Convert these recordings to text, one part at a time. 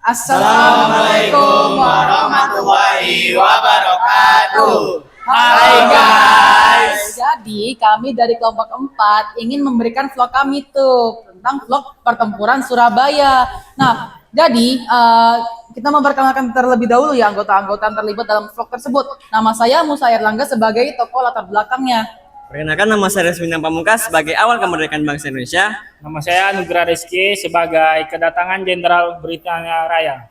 Assalamualaikum warahmatullahi wabarakatuh. Hai guys. Jadi kami dari kelompok 4 ingin memberikan vlog kami tuh tentang vlog pertempuran Surabaya. Nah, jadi kita memperkenalkan terlebih dahulu ya anggota-anggota yang terlibat dalam vlog tersebut. Nama saya Musa Erlangga sebagai tokoh latar belakangnya. Perkenalkan, nama saya Resminan Pamungkas sebagai awal kemerdekaan bangsa Indonesia. Nama saya Nugra Rizky sebagai kedatangan Jenderal Britania Raya.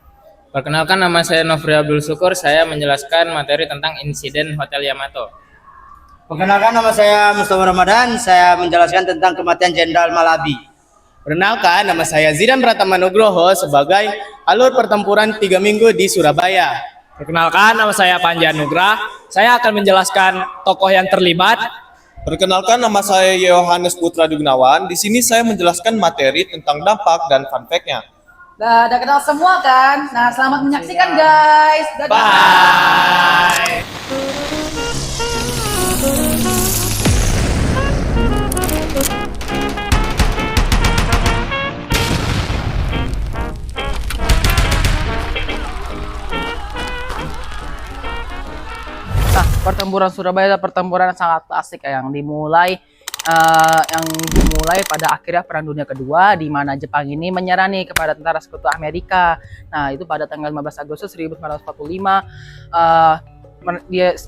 Perkenalkan, nama saya Nofri Abdul Syukur, saya menjelaskan materi tentang insiden Hotel Yamato. Perkenalkan, nama saya Mustafa Ramadan, saya menjelaskan tentang kematian Jenderal Malabi. Perkenalkan, nama saya Zidan Pratama Nugroho sebagai alur pertempuran 3 minggu di Surabaya. Perkenalkan, nama saya Panji Anugrah. Saya akan menjelaskan tokoh yang terlibat. Perkenalkan, nama saya Yohanes Putra Dugnawan. Di sini saya menjelaskan materi tentang dampak dan fun fact-nya. Udah kenal semua kan? Nah, selamat menyaksikan guys. Dadah. Bye. Nah, pertempuran Surabaya adalah pertempuran yang sangat klasik yang dimulai pada akhirnya Perang Dunia Kedua, di mana Jepang ini menyerah nih kepada tentara sekutu Amerika. Nah, itu pada tanggal 15 Agustus 1945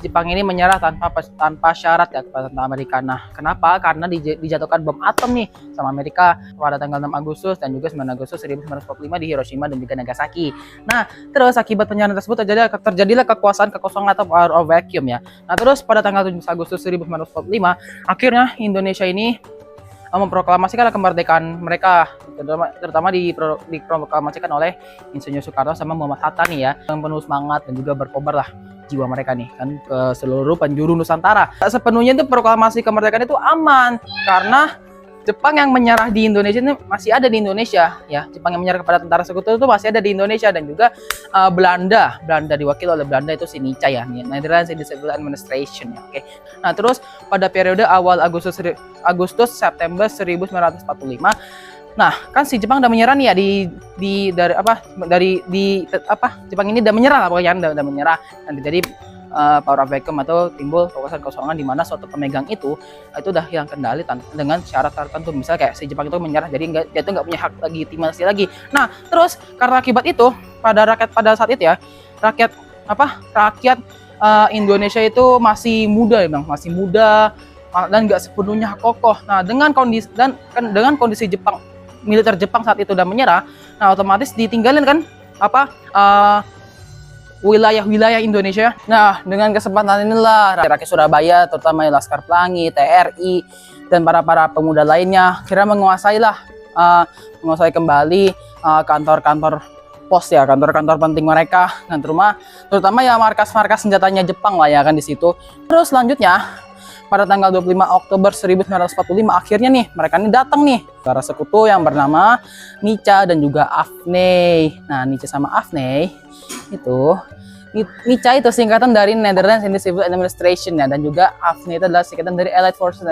Jepang ini menyerah tanpa syarat ya kepada tentara Amerika. Nah, kenapa? Karena dijatuhkan bom atom nih sama Amerika pada tanggal 6 Agustus dan juga 9 Agustus 1945 di Hiroshima dan juga Nagasaki. Nah, terus akibat penyerangan tersebut terjadilah kekosongan atau power of vacuum ya. Nah, terus pada tanggal 7 Agustus 1945 akhirnya Indonesia ini memproklamasikan kemerdekaan mereka, terutama diproklamasikan oleh Insinyur Soekarno sama Muhammad Hatta nih ya, yang penuh semangat dan juga berkobar lah jiwa mereka nih kan ke seluruh penjuru Nusantara. Sepenuhnya itu proklamasi kemerdekaan itu aman karena Jepang yang menyerah di Indonesia ini masih ada di Indonesia ya. Jepang yang menyerah kepada tentara sekutu itu masih ada di Indonesia, dan juga Belanda diwakili oleh Belanda itu si NICA ya, Netherlands Civil Administration ya. Oke. Nah, terus pada periode awal Agustus September 1945, nah kan si Jepang udah menyerah nih ya Jepang ini udah menyerah lah pokoknya, udah menyerah, dan jadi power of vacuum atau timbul kekosongan di mana suatu pemegang itu udah hilang kendali dengan syarat tertentu. Misalnya kayak si Jepang itu menyerah, jadi dia tuh nggak punya hak legitimasi lagi. Nah, terus karena akibat itu pada saat itu ya rakyat Indonesia itu masih muda dan nggak sepenuhnya kokoh. Nah, dengan kondisi Jepang, militer Jepang saat itu udah menyerah, nah otomatis ditinggalin kan wilayah Indonesia. Nah, dengan kesempatan inilah rakyat Surabaya, terutama Laskar Pelangi, TRI, dan para pemuda lainnya kira menguasai kembali kantor-kantor pos ya, kantor-kantor penting mereka, dan terutama ya markas-markas senjatanya Jepang lah ya kan di situ. Terus selanjutnya pada tanggal 25 Oktober 1945 akhirnya nih mereka ini datang nih para sekutu yang bernama NICA dan juga AFNEI. Nah, NICA sama AFNEI itu NICA itu singkatan dari Netherlands Civil Administration ya, dan juga AFNEI itu adalah singkatan dari Allied Forces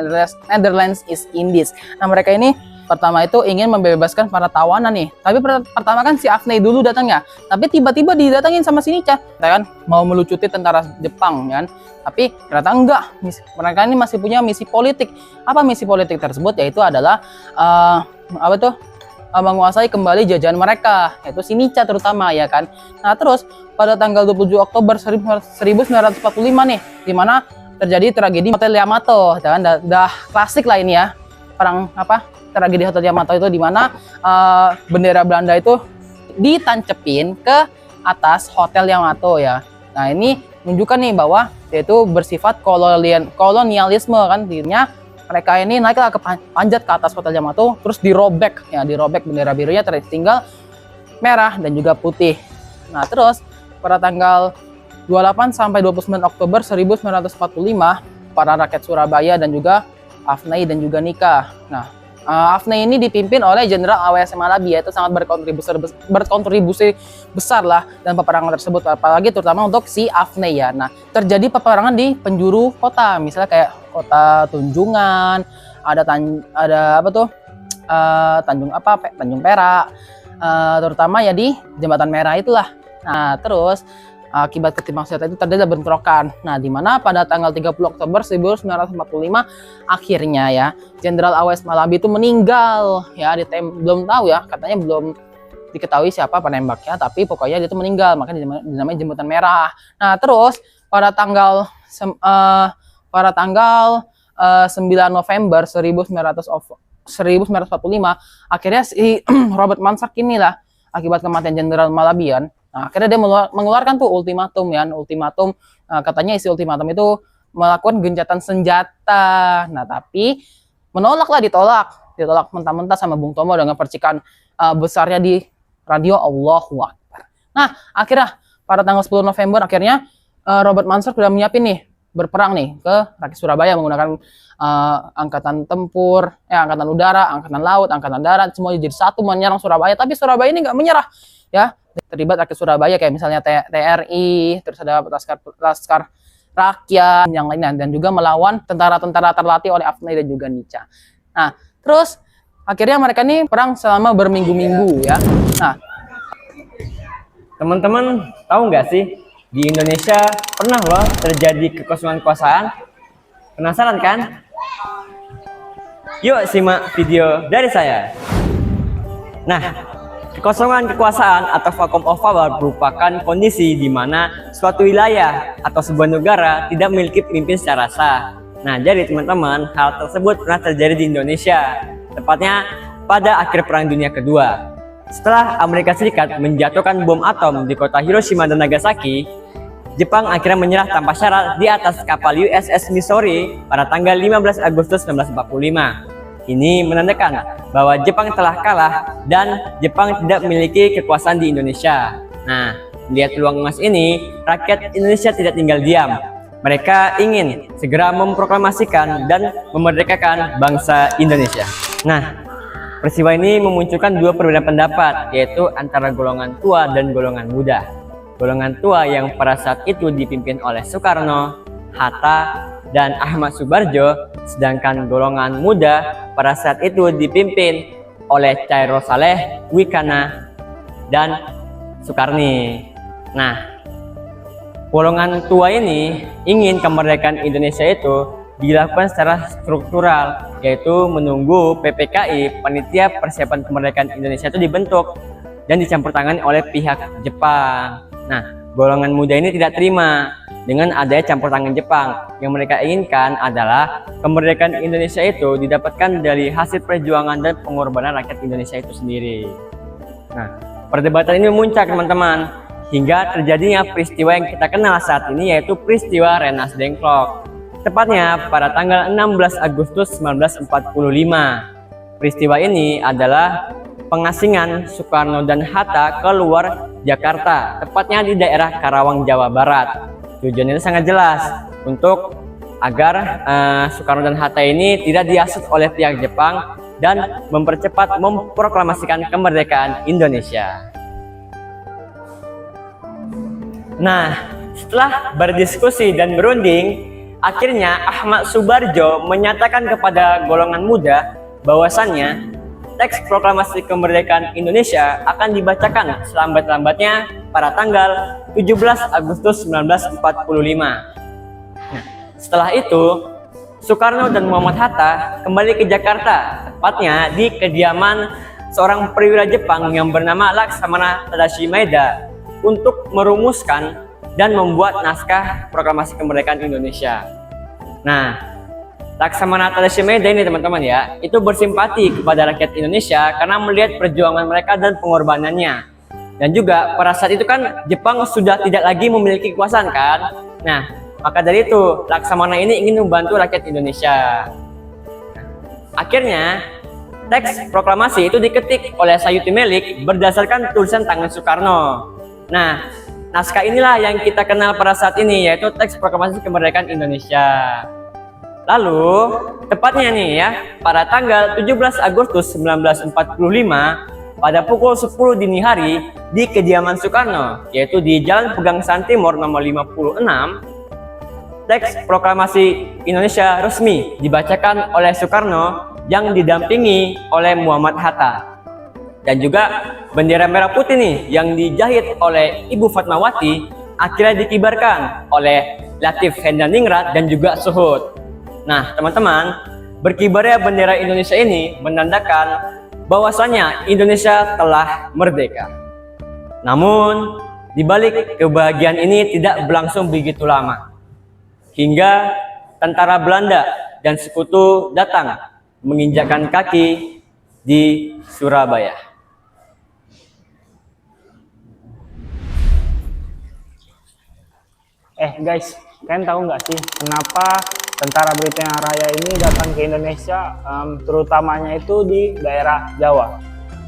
Netherlands East Indies. Nah, mereka ini pertama itu ingin membebaskan para tawanan nih. Tapi pertama kan si AFNEI dulu datangnya. Tapi tiba-tiba didatangin sama si NICA. Kan mau melucuti tentara Jepang kan. Tapi ternyata enggak. Mereka ini masih punya misi politik. Apa misi politik tersebut? Yaitu adalah menguasai kembali jajahan mereka, yaitu si NICA terutama ya kan. Nah, terus pada tanggal 27 Oktober 1945 nih, di mana terjadi tragedi Hotel Yamato. Dan udah klasik lah ini ya. Tragedi Hotel Yamato itu di mana bendera Belanda itu ditancepin ke atas Hotel Yamato ya. Nah, ini menunjukkan nih bahwa yaitu bersifat kolonialisme kan, dirinya mereka ini naiklah ke panjat ke atas Hotel Yamato, terus dirobek bendera birunya tertinggal merah dan juga putih. Nah, terus pada tanggal 28 sampai 29 Oktober 1945 para rakyat Surabaya dan juga AFNEI dan juga NICA. Nah, AFNEI ini dipimpin oleh Jenderal A.W.S. Malabi, itu sangat berkontribusi besar lah dan peperangan tersebut, apalagi terutama untuk si AFNEI ya. Nah, terjadi peperangan di penjuru kota, misalnya kayak kota Tunjungan, ada Tanjung Perak, terutama ya di Jembatan Merah itulah. Nah, terus akibat ketimaksiatan itu terjadi bentrokan. Nah, di mana pada tanggal 30 Oktober 1945 akhirnya ya Jenderal A.W.S. Malabi itu meninggal ya, belum tahu ya, katanya belum diketahui siapa penembaknya, tapi pokoknya dia itu meninggal, makanya dinamai Jembatan Merah. Nah, terus pada tanggal 9 November 1945 akhirnya si Robert Mansak inilah akibat kematian Jenderal Malabian. Nah, akhirnya dia mengeluarkan tuh ultimatum ya, katanya isi ultimatum itu melakukan gencatan senjata. Nah, tapi ditolak mentah-mentah sama Bung Tomo dengan percikan besarnya di radio Allahu Akbar. Nah, akhirnya pada tanggal 10 November akhirnya Robert Mansak sudah menyiapin nih berperang nih ke rakyat Surabaya menggunakan angkatan tempur, angkatan udara, angkatan laut, angkatan darat, semuanya jadi satu menyerang Surabaya. Tapi Surabaya ini nggak menyerah ya. Terlibat rakyat Surabaya kayak misalnya TRI, terus ada Laskar Rakyat yang lainnya, dan juga melawan tentara-tentara terlatih oleh Afni dan juga Nica. Nah, terus akhirnya mereka ini perang selama berminggu-minggu ya. Nah, Teman-teman tahu nggak sih, di Indonesia pernah loh terjadi kekosongan kekuasaan? Penasaran kan? Yuk simak video dari saya. Nah, kekosongan kekuasaan atau vacuum of power merupakan kondisi di mana suatu wilayah atau sebuah negara tidak memiliki pemimpin secara sah. Nah, jadi teman-teman, hal tersebut pernah terjadi di Indonesia, tepatnya pada akhir Perang Dunia Kedua. Setelah Amerika Serikat menjatuhkan bom atom di kota Hiroshima dan Nagasaki, Jepang akhirnya menyerah tanpa syarat di atas kapal USS Missouri pada tanggal 15 Agustus 1945. Ini menandakan bahwa Jepang telah kalah dan Jepang tidak memiliki kekuasaan di Indonesia. Nah, melihat peluang emas ini, rakyat Indonesia tidak tinggal diam. Mereka ingin segera memproklamasikan dan memerdekakan bangsa Indonesia. Nah, peristiwa ini memunculkan dua perbedaan pendapat, yaitu antara golongan tua dan golongan muda. Golongan tua yang pada saat itu dipimpin oleh Soekarno, Hatta, dan Ahmad Subarjo, sedangkan golongan muda pada saat itu dipimpin oleh Cairo Saleh, Wikana, dan Sukarni. Nah, golongan tua ini ingin kemerdekaan Indonesia itu dilakukan secara struktural, yaitu menunggu PPKI, Panitia Persiapan Kemerdekaan Indonesia itu dibentuk dan dicampur tangani oleh pihak Jepang. Nah, golongan muda ini tidak terima dengan adanya campur tangan Jepang. Yang mereka inginkan adalah kemerdekaan Indonesia itu didapatkan dari hasil perjuangan dan pengorbanan rakyat Indonesia itu sendiri. Nah, perdebatan ini memuncak teman-teman, hingga terjadinya peristiwa yang kita kenal saat ini, yaitu peristiwa Rengas Dengklok. Tepatnya pada tanggal 16 Agustus 1945. Peristiwa ini adalah pengasingan Soekarno dan Hatta keluar Jakarta, tepatnya di daerah Karawang, Jawa Barat. Tujuannya sangat jelas, untuk agar Soekarno dan Hatta ini tidak dihasut oleh pihak Jepang dan mempercepat memproklamasikan kemerdekaan Indonesia. Nah, setelah berdiskusi dan berunding, akhirnya Ahmad Subarjo menyatakan kepada golongan muda bahwasannya teks proklamasi kemerdekaan Indonesia akan dibacakan selambat-lambatnya pada tanggal 17 Agustus 1945. Nah, setelah itu, Soekarno dan Muhammad Hatta kembali ke Jakarta, tepatnya di kediaman seorang perwira Jepang yang bernama Laksamana Tadashi Maeda, untuk merumuskan dan membuat naskah proklamasi kemerdekaan Indonesia. Nah, Laksamana Tadashi Maeda ini teman-teman ya, itu bersimpati kepada rakyat Indonesia karena melihat perjuangan mereka dan pengorbanannya. Dan juga pada saat itu kan Jepang sudah tidak lagi memiliki kekuasaan kan. Nah, maka dari itu Laksamana ini ingin membantu rakyat Indonesia. Akhirnya teks proklamasi itu diketik oleh Sayuti Melik berdasarkan tulisan tangan Soekarno. Nah, naskah inilah yang kita kenal pada saat ini, yaitu teks proklamasi kemerdekaan Indonesia. Lalu, tepatnya nih ya, pada tanggal 17 Agustus 1945, pada pukul 10 dini hari di kediaman Soekarno, yaitu di Jalan Pegangsaan Timur nomor 56, teks proklamasi Indonesia resmi dibacakan oleh Soekarno yang didampingi oleh Muhammad Hatta. Dan juga bendera merah putih nih yang dijahit oleh Ibu Fatmawati akhirnya dikibarkan oleh Latif Hendraningrat dan juga Suhut. Nah, teman-teman, berkibarnya bendera Indonesia ini menandakan bahwasanya Indonesia telah merdeka. Namun, di balik kebahagiaan ini tidak berlangsung begitu lama. Hingga tentara Belanda dan sekutu datang menginjakkan kaki di Surabaya. Guys, kalian tahu nggak sih kenapa tentara Britania Raya ini datang ke Indonesia, terutamanya itu di daerah Jawa.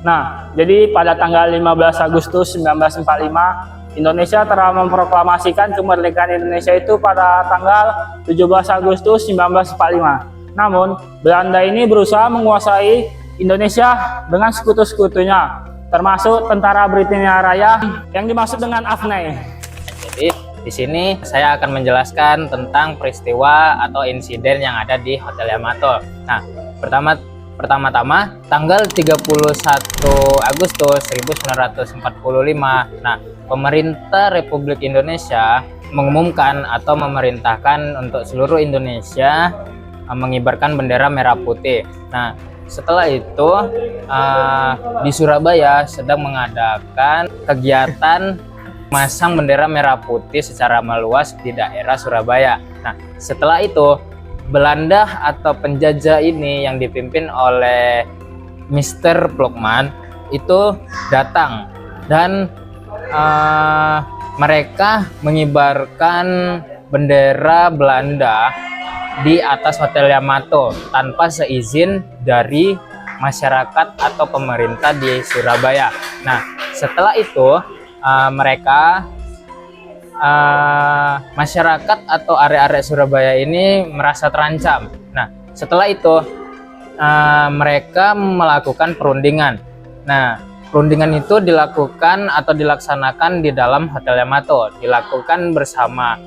Nah, jadi pada tanggal 15 Agustus 1945, Indonesia telah memproklamasikan kemerdekaan Indonesia itu pada tanggal 17 Agustus 1945. Namun, Belanda ini berusaha menguasai Indonesia dengan sekutu-sekutunya, termasuk tentara Britania Raya yang dimaksud dengan AFNI. Jadi di sini saya akan menjelaskan tentang peristiwa atau insiden yang ada di Hotel Yamato. Nah, pertama-tama tanggal 31 Agustus 1945. Nah, pemerintah Republik Indonesia mengumumkan atau memerintahkan untuk seluruh Indonesia mengibarkan bendera merah putih. Nah, setelah itu di Surabaya sedang mengadakan kegiatan masang bendera merah putih secara meluas di daerah Surabaya. Nah, setelah itu Belanda atau penjajah ini yang dipimpin oleh Mr. Plukman itu datang dan mereka mengibarkan bendera Belanda di atas Hotel Yamato tanpa seizin dari masyarakat atau pemerintah di Surabaya. Nah, setelah itu masyarakat atau area-area Surabaya ini merasa terancam. Nah, setelah itu mereka melakukan perundingan. Nah, perundingan itu dilakukan atau dilaksanakan di dalam Hotel Yamato, dilakukan bersama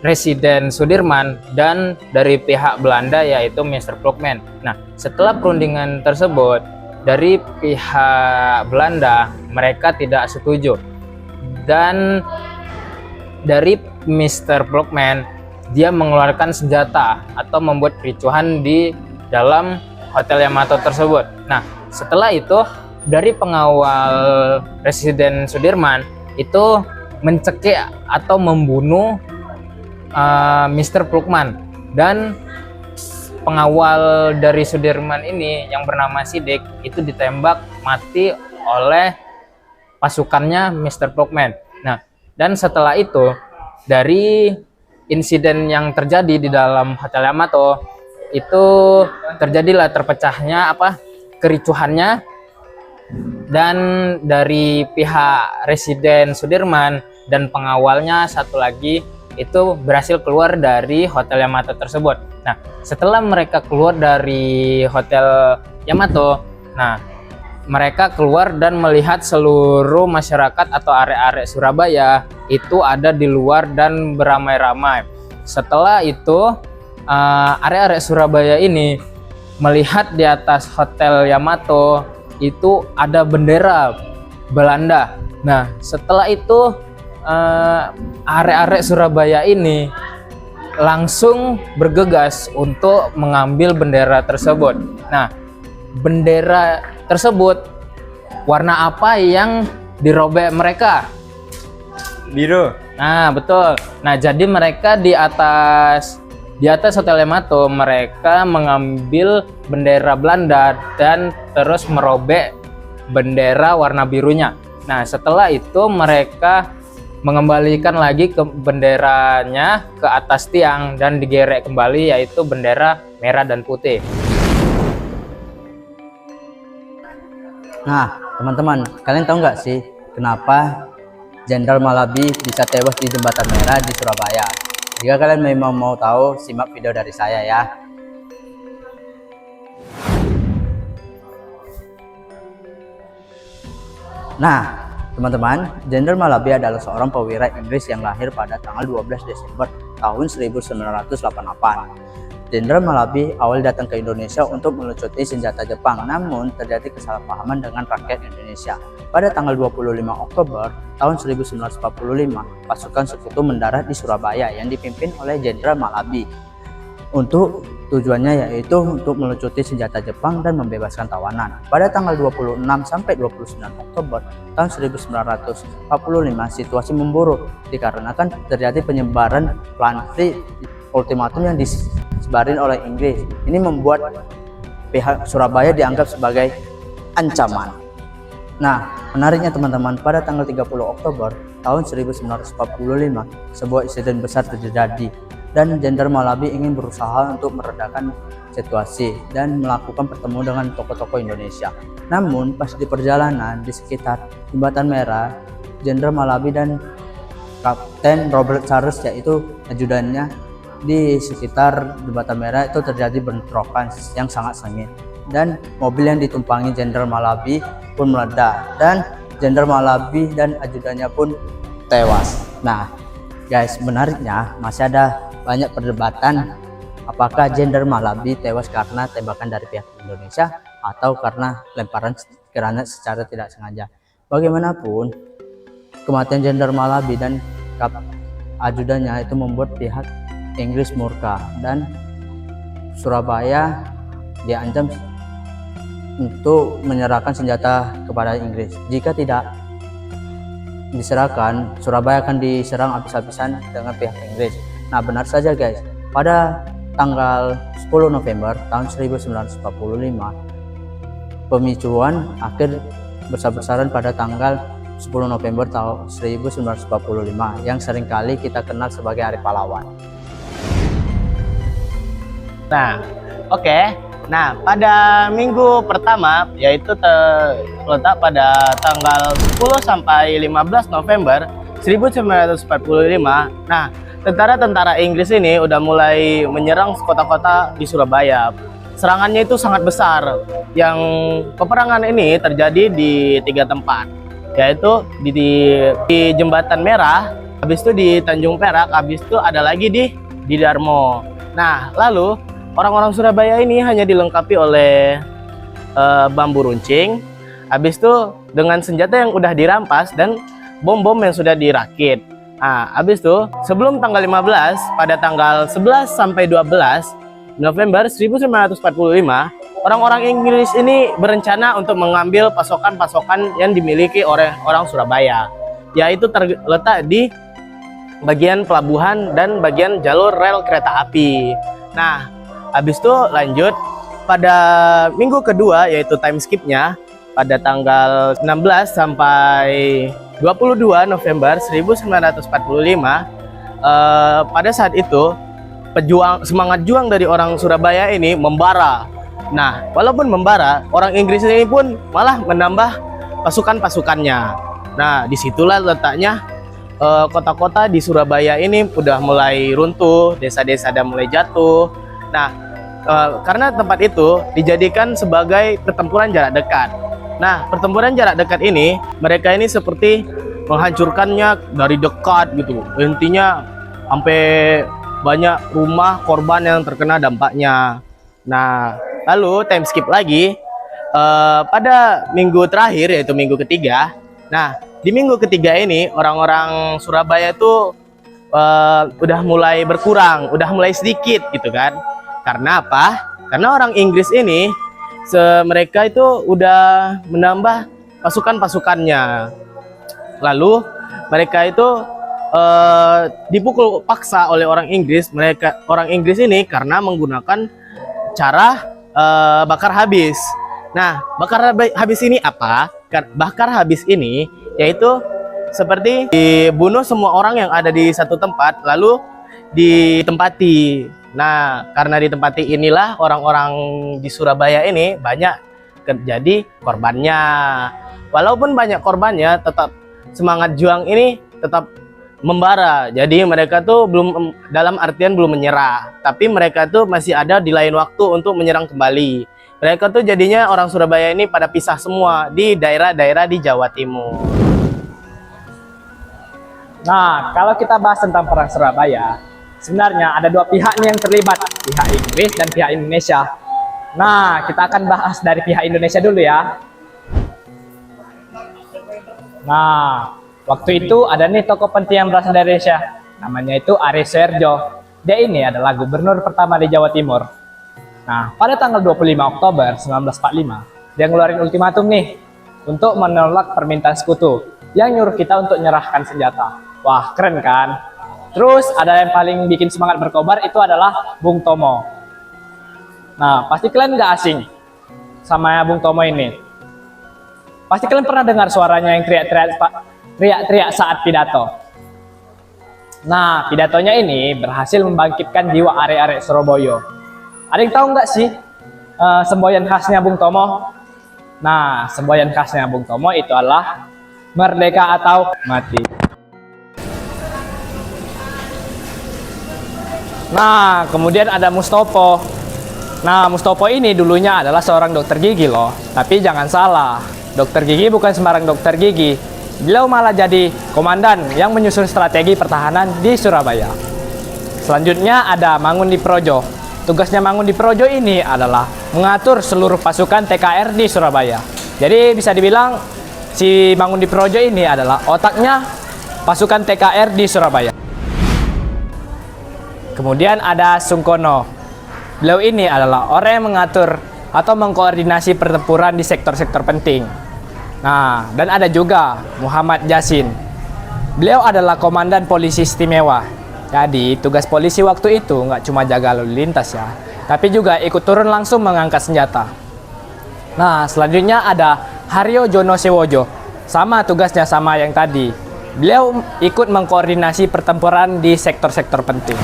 Presiden Sudirman dan dari pihak Belanda yaitu Mr. Plukman. Nah, setelah perundingan tersebut, dari pihak Belanda mereka tidak setuju, dan dari Mr. Plukman dia mengeluarkan senjata atau membuat kericuhan di dalam Hotel Yamato tersebut. Nah, setelah itu dari pengawal Presiden Sudirman itu mencekik atau membunuh Mr. Plukman, dan pengawal dari Sudirman ini yang bernama Sidik itu ditembak mati oleh pasukannya Mr. Plukman. Nah, dan setelah itu dari insiden yang terjadi di dalam Hotel Yamato itu terjadilah terpecahnya kericuhannya, dan dari pihak Residen Sudirman dan pengawalnya satu lagi itu berhasil keluar dari Hotel Yamato tersebut. Nah, setelah mereka keluar dari Hotel Yamato, nah mereka keluar dan melihat seluruh masyarakat atau area-area Surabaya itu ada di luar dan beramai-ramai. Setelah itu area-area Surabaya ini melihat di atas Hotel Yamato itu ada bendera Belanda. Nah, setelah itu area-area Surabaya ini langsung bergegas untuk mengambil bendera tersebut. Nah, bendera tersebut warna apa yang dirobek mereka? Biru. Nah, betul. Nah, jadi mereka di atas Hotel Yamato mereka mengambil bendera Belanda dan terus merobek bendera warna birunya. Nah, setelah itu mereka mengembalikan lagi ke benderanya ke atas tiang dan digerek kembali, yaitu bendera merah dan putih. Nah, teman-teman, kalian tahu nggak sih kenapa Jenderal Malabi bisa tewas di Jembatan Merah di Surabaya? Jika kalian memang mau tahu, simak video dari saya ya. Nah, teman-teman, Jenderal Malabi adalah seorang perwira Inggris yang lahir pada tanggal 12 Desember tahun 1988. Jenderal Malabi awal datang ke Indonesia untuk melucuti senjata Jepang, namun terjadi kesalahpahaman dengan rakyat Indonesia. Pada tanggal 25 Oktober tahun 1945, pasukan sekutu mendarat di Surabaya yang dipimpin oleh Jenderal Malabi. Untuk tujuannya yaitu untuk melucuti senjata Jepang dan membebaskan tawanan. Pada tanggal 26 sampai 29 Oktober tahun 1945, situasi memburuk dikarenakan terjadi penyebaran pamflet ultimatum yang disebarin oleh Inggris. Ini membuat pihak Surabaya dianggap sebagai ancaman. Nah, menariknya teman-teman, pada tanggal 30 Oktober tahun 1945, sebuah insiden besar terjadi dan Jenderal Malabi ingin berusaha untuk meredakan situasi dan melakukan pertemuan dengan tokoh-tokoh Indonesia. Namun, pas di perjalanan di sekitar Jembatan Merah, Jenderal Malabi dan Kapten Robert Charles, yaitu ajudannya, di sekitar Jembatan Merah itu terjadi bentrokan yang sangat sengit dan mobil yang ditumpangi Jenderal Malabi pun meledak dan Jenderal Malabi dan ajudannya pun tewas. Nah guys, menariknya masih ada banyak perdebatan apakah Jenderal Malabi tewas karena tembakan dari pihak Indonesia atau karena lemparan granat secara tidak sengaja. Bagaimanapun, kematian Jenderal Malabi dan ajudannya itu membuat pihak Inggris murka dan Surabaya diancam untuk menyerahkan senjata kepada Inggris. Jika tidak diserahkan, Surabaya akan diserang habis-habisan dengan pihak Inggris. Nah, benar saja guys, pada tanggal 10 November tahun 1945 pemicuan akhir besar-besaran pada tanggal 10 November tahun 1945 yang seringkali kita kenal sebagai Hari Pahlawan. Nah, oke. Nah, pada minggu pertama yaitu terletak pada tanggal 10 sampai 15 November 1945. Nah, tentara-tentara Inggris ini udah mulai menyerang kota-kota di Surabaya. Serangannya itu sangat besar. Yang peperangan ini terjadi di 3 tempat, yaitu di Jembatan Merah, habis itu di Tanjung Perak, habis itu ada lagi di Darmo. Nah, lalu orang-orang Surabaya ini hanya dilengkapi oleh bambu runcing, habis itu dengan senjata yang udah dirampas dan bom-bom yang sudah dirakit. Nah, habis itu sebelum tanggal 15, pada tanggal 11 sampai 12 November 1945, orang-orang Inggris ini berencana untuk mengambil pasokan-pasokan yang dimiliki oleh orang Surabaya, yaitu terletak di bagian pelabuhan dan bagian jalur rel kereta api. Nah, habis itu lanjut pada minggu kedua yaitu time skipnya pada tanggal 16 sampai 22 November 1945. Pada saat itu semangat juang dari orang Surabaya ini membara. Nah, walaupun membara, orang Inggris ini pun malah menambah pasukan-pasukannya. Nah, disitulah letaknya kota-kota di Surabaya ini udah mulai runtuh, desa-desa udah mulai jatuh. Nah, karena tempat itu dijadikan sebagai pertempuran jarak dekat. Nah, pertempuran jarak dekat ini, mereka ini seperti menghancurkannya dari dekat gitu. Intinya sampai banyak rumah korban yang terkena dampaknya. Nah, lalu time skip lagi pada minggu terakhir yaitu minggu ketiga. Nah, di minggu ketiga ini orang-orang Surabaya itu udah mulai berkurang, udah mulai sedikit gitu kan. Karena apa? Karena orang Inggris ini mereka itu udah menambah pasukan-pasukannya. Lalu mereka itu dipukul paksa oleh orang Inggris. Orang Inggris ini karena menggunakan cara bakar habis. Nah, bakar habis ini apa? Bakar habis ini yaitu seperti dibunuh semua orang yang ada di satu tempat lalu ditempati. Nah, karena ditempati inilah orang-orang di Surabaya ini banyak terjadi korbannya. Walaupun banyak korbannya, tetap semangat juang ini tetap membara. Jadi mereka tuh belum, dalam artian belum menyerah, tapi mereka tuh masih ada di lain waktu untuk menyerang kembali. Mereka tuh jadinya orang Surabaya ini pada pisah semua di daerah-daerah di Jawa Timur. Nah, kalau kita bahas tentang perang Surabaya, sebenarnya ada dua pihak nih yang terlibat, pihak Inggris dan pihak Indonesia. Nah, kita akan bahas dari pihak Indonesia dulu ya. Nah, waktu itu ada nih tokoh penting yang berasal dari Indonesia. Namanya itu Ari Suherjo. Dia ini adalah gubernur pertama di Jawa Timur. Nah, pada tanggal 25 Oktober 1945, dia ngeluarin ultimatum nih untuk menolak permintaan sekutu yang nyuruh kita untuk nyerahkan senjata. Wah, keren kan? Terus ada yang paling bikin semangat berkobar itu adalah Bung Tomo. Nah, pasti kalian nggak asing sama Bung Tomo ini. Pasti kalian pernah dengar suaranya yang teriak-teriak saat pidato. Nah, pidatonya ini berhasil membangkitkan jiwa arek-arek Surabaya. Ada yang tahu nggak sih semboyan khasnya Bung Tomo? Nah, semboyan khasnya Bung Tomo itu adalah merdeka atau mati. Nah, kemudian ada Mustopo. Nah, Mustopo ini dulunya adalah seorang dokter gigi loh. Tapi jangan salah, dokter gigi bukan sembarang dokter gigi. Beliau malah jadi komandan yang menyusun strategi pertahanan di Surabaya. Selanjutnya ada Mangundiprojo. Tugasnya Mangundiprojo ini adalah mengatur seluruh pasukan TKR di Surabaya. Jadi bisa dibilang si Mangundiprojo ini adalah otaknya pasukan TKR di Surabaya. Kemudian ada Sungkono. Beliau ini adalah orang yang mengatur atau mengkoordinasi pertempuran di sektor-sektor penting. Nah, dan ada juga Muhammad Yasin. Beliau adalah komandan polisi istimewa. Jadi, tugas polisi waktu itu nggak cuma jaga lalu lintas ya, tapi juga ikut turun langsung mengangkat senjata. Nah, selanjutnya ada Haryo Jono Sewojo. Sama tugasnya sama yang tadi. Beliau ikut mengkoordinasi pertempuran di sektor-sektor penting.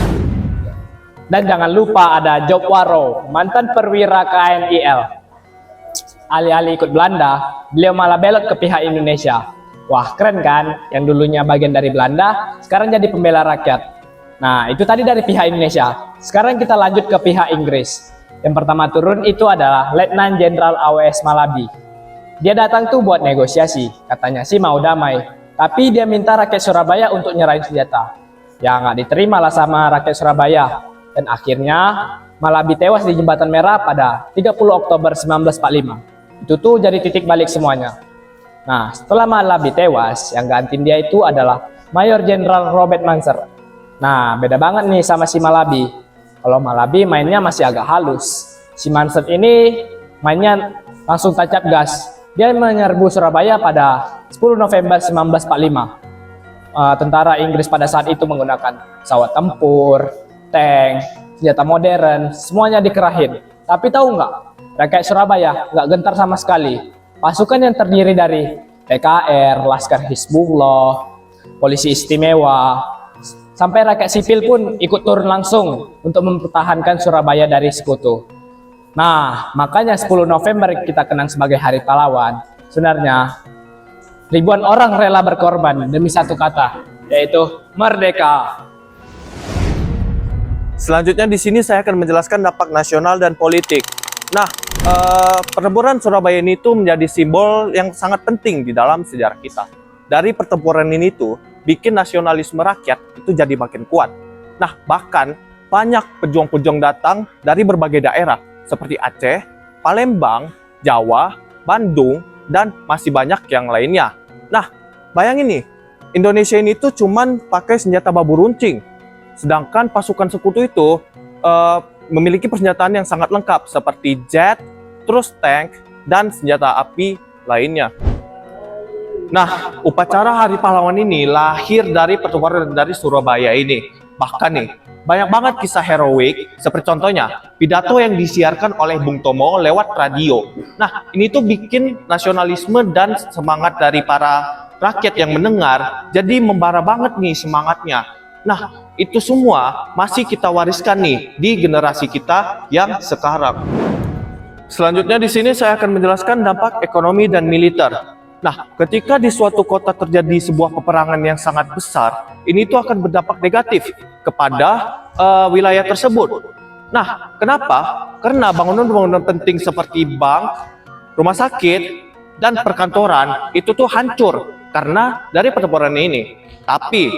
Dan jangan lupa ada Job Waro, mantan perwira KNIL. Alih-alih ikut Belanda, beliau malah belot ke pihak Indonesia. Wah, keren kan? Yang dulunya bagian dari Belanda, sekarang jadi pembela rakyat. Nah, itu tadi dari pihak Indonesia. Sekarang kita lanjut ke pihak Inggris. Yang pertama turun itu adalah Letnan Jenderal AWS Malabi. Dia datang tuh buat negosiasi. Katanya sih mau damai. Tapi dia minta rakyat Surabaya untuk nyerahin senjata. Ya nggak diterima lah sama rakyat Surabaya. Dan akhirnya Malabi tewas di Jembatan Merah pada 30 Oktober 1945. Itu tuh jadi titik balik semuanya. Nah, setelah Malabi tewas, yang gantiin dia itu adalah Mayor Jenderal Robert Manser. Nah, beda banget nih sama si Malabi. Kalau Malabi mainnya masih agak halus. Si Manser ini mainnya langsung tancap gas. Dia menyerbu Surabaya pada 10 November 1945. Tentara Inggris pada saat itu menggunakan pesawat tempur, tank, senjata modern, semuanya dikerahin. Tapi tahu nggak? Rakyat Surabaya nggak gentar sama sekali. Pasukan yang terdiri dari TKR, Laskar Hizbullah, Polisi Istimewa, sampai rakyat sipil pun ikut turun langsung untuk mempertahankan Surabaya dari sekutu. Nah, makanya 10 November kita kenang sebagai Hari Pahlawan. Sebenarnya, ribuan orang rela berkorban demi satu kata, yaitu merdeka. Selanjutnya di sini saya akan menjelaskan dampak nasional dan politik. Nah, pertempuran Surabaya ini tuh menjadi simbol yang sangat penting di dalam sejarah kita. Dari pertempuran ini tuh bikin nasionalisme rakyat itu jadi makin kuat. Nah, bahkan banyak pejuang-pejuang datang dari berbagai daerah seperti Aceh, Palembang, Jawa, Bandung, dan masih banyak yang lainnya. Nah, bayangin nih, Indonesia ini tuh cuman pakai senjata bambu runcing. Sedangkan pasukan sekutu itu memiliki persenjataan yang sangat lengkap seperti jet, terus tank, dan senjata api lainnya. Nah, upacara Hari Pahlawan ini lahir dari pertempuran dari Surabaya ini. Bahkan nih, banyak banget kisah heroik, seperti contohnya pidato yang disiarkan oleh Bung Tomo lewat radio. Nah, ini tuh bikin nasionalisme dan semangat dari para rakyat yang mendengar, jadi membara banget nih semangatnya. Nah, itu semua masih kita wariskan nih di generasi kita yang sekarang. Selanjutnya di sini saya akan menjelaskan dampak ekonomi dan militer. Nah, ketika di suatu kota terjadi sebuah peperangan yang sangat besar, ini tuh akan berdampak negatif kepada wilayah tersebut. Nah, kenapa? Karena bangunan-bangunan penting seperti bank, rumah sakit, dan perkantoran itu tuh hancur karena dari pertempuran ini. Tapi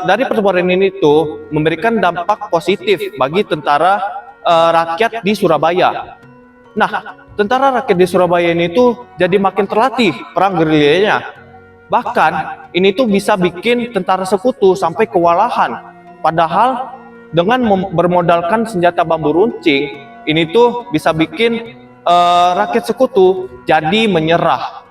dari pertempuran ini tuh memberikan dampak positif bagi tentara rakyat di Surabaya. Nah, tentara rakyat di Surabaya ini tuh jadi makin terlatih perang gerilyanya. Bahkan ini tuh bisa bikin tentara sekutu sampai kewalahan. Padahal dengan bermodalkan senjata bambu runcing, ini tuh bisa bikin rakyat sekutu jadi menyerah.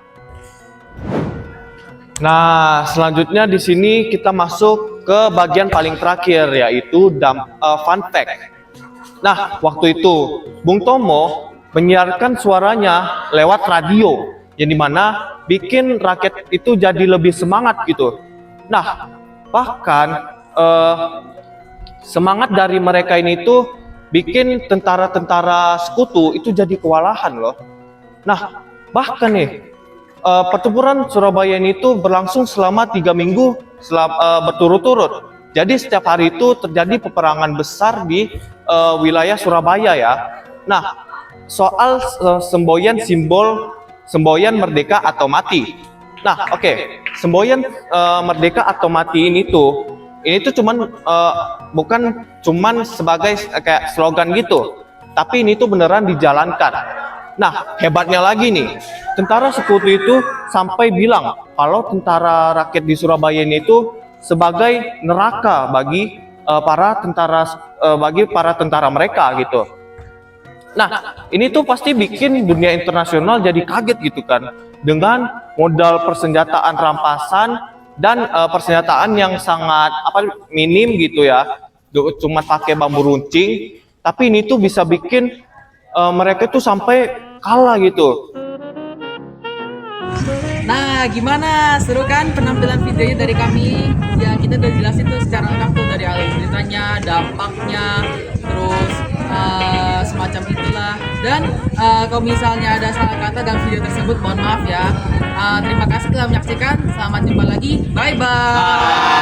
Nah, selanjutnya di sini kita masuk ke bagian paling terakhir, yaitu fun fact. Nah, waktu itu Bung Tomo menyiarkan suaranya lewat radio, yang dimana bikin rakyat itu jadi lebih semangat gitu. Nah, bahkan semangat dari mereka ini tuh bikin tentara-tentara sekutu itu jadi kewalahan loh. Nah, bahkan nih pertempuran Surabaya ini tuh berlangsung selama 3 minggu berturut-turut. Jadi setiap hari itu terjadi peperangan besar di wilayah Surabaya ya. Nah, soal semboyan semboyan merdeka atau mati. Nah, oke. Semboyan merdeka atau mati ini tuh cuman bukan cuman sebagai kayak slogan gitu, tapi ini tuh beneran dijalankan. Nah, hebatnya lagi nih, tentara sekutu itu sampai bilang kalau tentara rakyat di Surabaya ini tuh sebagai neraka bagi para tentara mereka gitu. Nah, ini tuh pasti bikin dunia internasional jadi kaget gitu kan, dengan modal persenjataan rampasan dan persenjataan yang sangat minim gitu ya, cuma pakai bambu runcing, tapi ini tuh bisa bikin mereka tuh sampai kalah gitu. Nah, gimana? Seru kan penampilan videonya dari kami? Ya, kita udah jelasin tuh secara lengkap tuh dari alur ceritanya, dampaknya, terus semacam itulah. Dan kalau misalnya ada salah kata dalam video tersebut, mohon maaf ya. Terima kasih telah menyaksikan. Selamat jumpa lagi. Bye-bye.